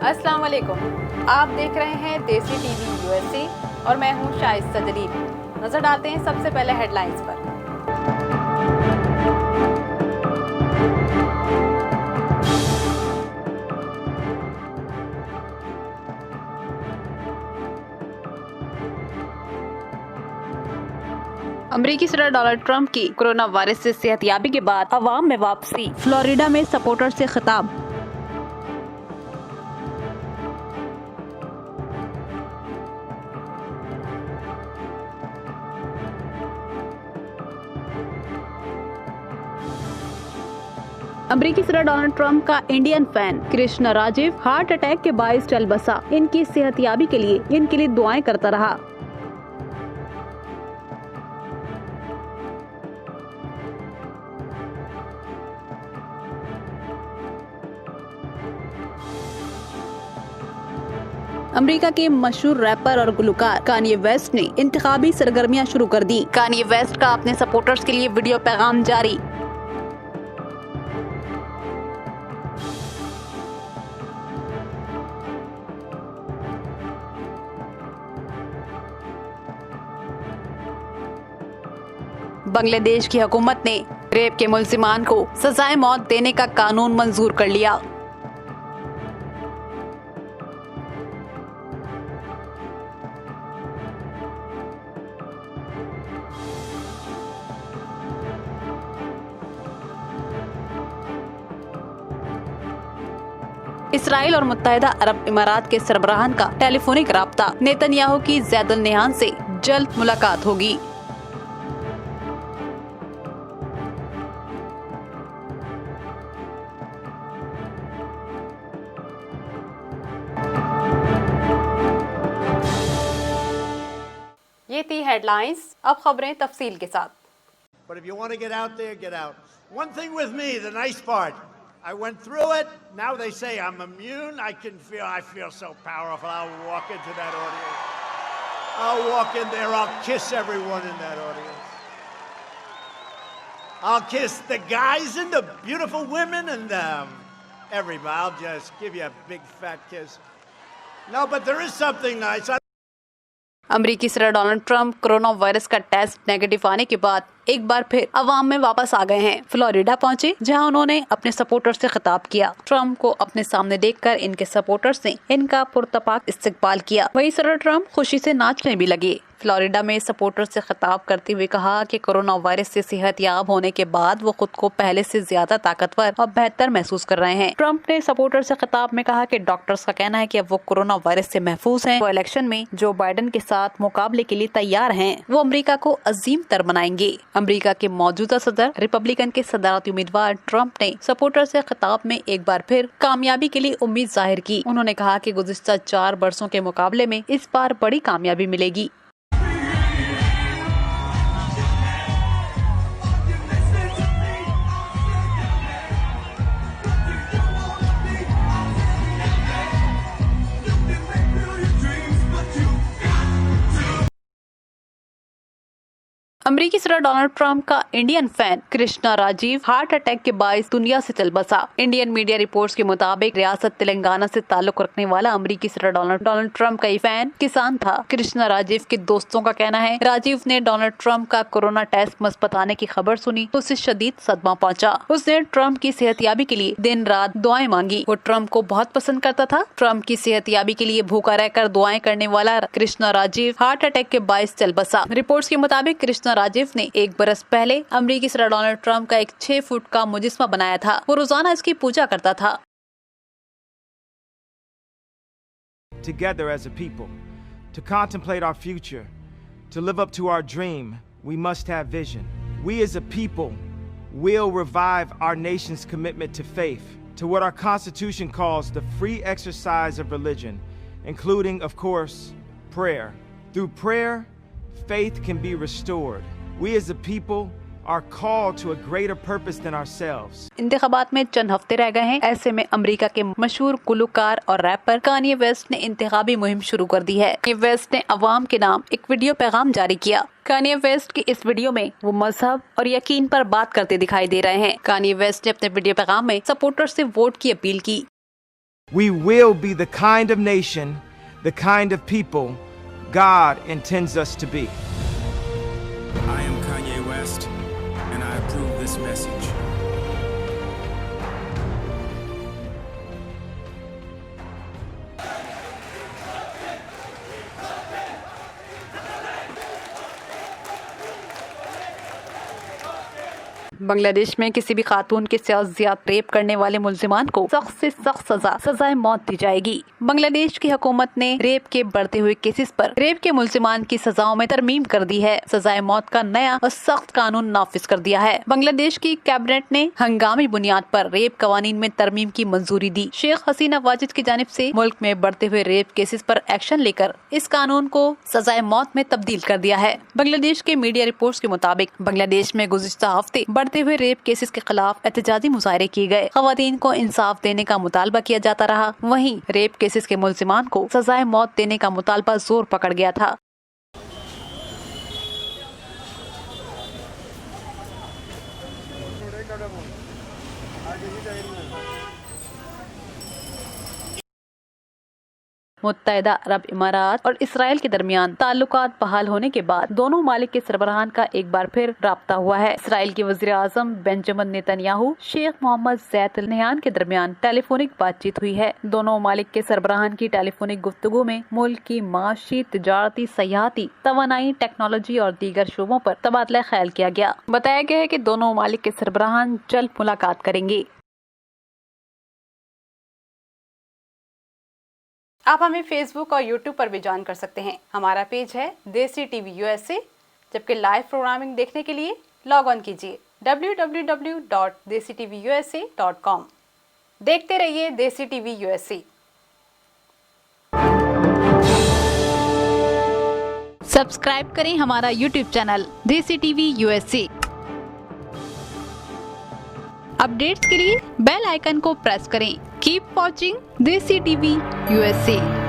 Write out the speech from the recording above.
अस्सलाम वालेकुम। आप देख रहे हैं देसी टीवी यूएसए और मैं हूं शाइस्ता जलील। नजर डालते हैं सबसे पहले हेडलाइंस पर। अमेरिकी सदर डोनाल्ड ट्रंप की कोरोना वायरस से सेहतयाबी के बाद अवाम में वापसी। फ्लोरिडा में सपोर्टर से खिताब। अमेरिकी सदर डोनाल्ड ट्रंप का Indian fan Krishna Rajeev heart attack के बायस चल बसा। इनकी सेहतयाबी के लिए इनके लिए दुआएं करता रहा। अमेरिका के मशहूर रैपर और गुलकार कान्ये वेस्ट ने इंतखाबी सरगर्मियां शुरू कर दी। कान्ये वेस्ट का अपने सपोर्टर्स के लिए वीडियो पैगाम जारी। बांग्लादेश की हुकूमत ने रेप के मुल्जिमान को सजाए मौत देने का कानून मंजूर कर लिया। इसराइल और मुत्तहिदा अरब इमारात के सरबराहान का टेलीफोनिक राब्ता। नेतन्याहू की ज़ैदुल निहान से जल्द मुलाकात होगी। ये थी हेडलाइंस। अब खबरें तफसील के साथ। But if you want to get out there, get out. One thing with me, the nice part, I went through it. Now they say I'm immune. I feel so powerful. I'll walk into that audience. I'll walk in there. I'll kiss everyone in that audience. I'll kiss the guys and the beautiful women and everybody. I'll just give you a big fat kiss. No, but there is something nice. अमेरिकी सदर Donald Trump corona virus का test negative आने के बाद एक बार फिर अवाम में वापस आ गए हैं। फ्लोरिडा पहुंचे, जहां उन्होंने अपने सपोर्टर्स से खिताब किया। ट्रंप को अपने सामने देखकर इनके सपोर्टर्स ने इनका पुरतपाक इस्तकबाल किया। वहीं सदर ट्रंप खुशी से नाचने भी लगे। फ्लोरिडा में सपोर्टर्स से खिताब करते हुए कहा कि कोरोना वायरस से सेहतयाब होने के बाद वो खुद को पहले से ज्यादा ताकतवर और बेहतर महसूस कर रहे हैं। ट्रंप ने सपोर्टर्स से खिताब में कहा कि डॉक्टर्स का कहना है कि अब वो कोरोना वायरस से महफूज हैं। वो इलेक्शन में जो बाइडेन के साथ मुकाबले के लिए तैयार हैं। वो अमेरिका को अजीम तर बनाएंगे। अमेरिका के मौजूदा सदर रिपब्लिकन के सदारती उम्मीदवार ट्रंप ने सपोर्टर से खिताब में एक बार फिर कामयाबी के लिए उम्मीद जाहिर की। उन्होंने कहा कि गुज़िश्ता 4 बरसों के मुकाबले में इस बार बड़ी कामयाबी मिलेगी। अमेरिकी सदर डोनाल्ड ट्रंप का Indian fan Krishna Rajeev heart attack के बायस दुनिया से चल बसा। इंडियन मीडिया रिपोर्ट्स के मुताबिक रियासत तेलंगाना से ताल्लुक रखने वाला अमेरिकी सदर डोनाल्ड ट्रंप का ये फैन किसान था। कृष्णा राजीव के दोस्तों का कहना है राजीव ने डोनाल्ड ट्रंप का कोरोना टेस्ट मुस्बत आने की खबर सुनी तो उसे शदीद सदमा पहुंचा। उसने ट्रंप की सेहतयाबी के लिए दिन रात दुआएं मांगी। वो ट्रंप को बहुत पसंद करता था। ट्रंप की सेहतयाबी के लिए भूखा रहकर दुआएं करने वाला कृष्णा राजीव हार्ट अटैक के बायस चल बसा। रिपोर्ट्स के मुताबिक कृष्णा राजीव ने 1 बरस पहले अमेरिकी सदर डोनाल्ड ट्रंप का एक 6 फुट का मुजस्मा बनाया था। वो रोजाना इसकी पूजा करता था। Together as a people, to contemplate our future, to live up to our dream, we must have vision. We as a people will revive our nation's commitment to faith, to what our Constitution calls the free exercise of religion, including, of course, prayer. Through prayer, faith can be restored. We as a people are called to a greater purpose than ourselves. इंतखाबात में चंद हफ्ते रह गए हैं। ऐसे में America के मशहूर गुलकार और रैपर कान्ये वेस्ट ने इंतखाबी मुहिम शुरू कर दी है। कान्ये वेस्ट ने अवाम के नाम एक वीडियो पैगाम जारी किया। कान्ये वेस्ट की इस वीडियो में वो मजहब और यकीन पर बात करते दिखाई दे रहे हैं। कान्ये वेस्ट ने अपने वीडियो पैगाम में सपोर्टर्स से वोट की अपील की। We will be the kind of nation, the kind of people God intends us to be. I am Kanye West, and I approve this message. Bangladesh में किसी भी खातून के साथ ज्यादती रेप करने वाले मुल्जिमान को सख्त से सख्त सजाए मौत दी जाएगी। बांग्लादेश की हुकूमत ने रेप के बढ़ते हुए केसेस पर रेप के मुल्जिमान की सजाओं में तरमीम कर दी है। सजाए मौत का नया और सख्त कानून नाफिज कर दिया है। बांग्लादेश की कैबिनेट ने हंगामी बुनियाद पर रेप कवानीन में तरमीम की मंजूरी दी। शेख हसीना वाजिद की जानिब से मुल्क में बढ़ते हुए रेप केसेस पर एक्शन लेकर इस कानून को सजाए मौत में तब्दील कर दिया है। बांग्लादेश के मीडिया रिपोर्ट्स के मुताबिक बांग्लादेश में गुज़िश्ता हफ्ते बढ़ते हुए रेप केसेस के खिलाफ एहतजाजी मुजाहरे किए गए। खवातीन को इंसाफ देने का मुतालबा किया जाता रहा। वहीं रेप केसेस के मुल्जिमान को सजाए मौत देने का मुतालबा जोर पकड़ गया था। मुत्तहिदा अरब इमारात और इसराइल के दरमियान ताल्लुकात बहाल होने के बाद दोनों मालिक के सरबराहान का एक बार फिर राब्ता हुआ है। इसराइल के वज़ीर आज़म बेंजामिन नेतन्याहू शेख मोहम्मद ज़ैद अल नहयान के दरमियान टेलीफोनिक बातचीत हुई है। दोनों मालिक के सरबराहान की टेलीफोनिक गुफ्तगू में मुल्क की माशी, तिजारती, सयाहती, तवानाई, टेक्नोलॉजी और दीगर शोबों पर तबादला ख्याल किया गया। बताया गया है कि दोनों मालिक के सरबराहान जल्द मुलाकात करेंगे। आप हमें फेसबुक और यूट्यूब पर भी ज्वाइन कर सकते हैं। हमारा पेज है देसी टीवी USA, जबकि लाइव प्रोग्रामिंग देखने के लिए लॉग ऑन कीजिए www.desitvusa.com। देखते रहिए देसी टीवी USA। सब्सक्राइब करें हमारा यूट्यूब चैनल देसी टीवी USA। अपडेट्स के लिए बेल आइकन को प्रेस करें। कीप वॉचिंग देसी टीवी USA।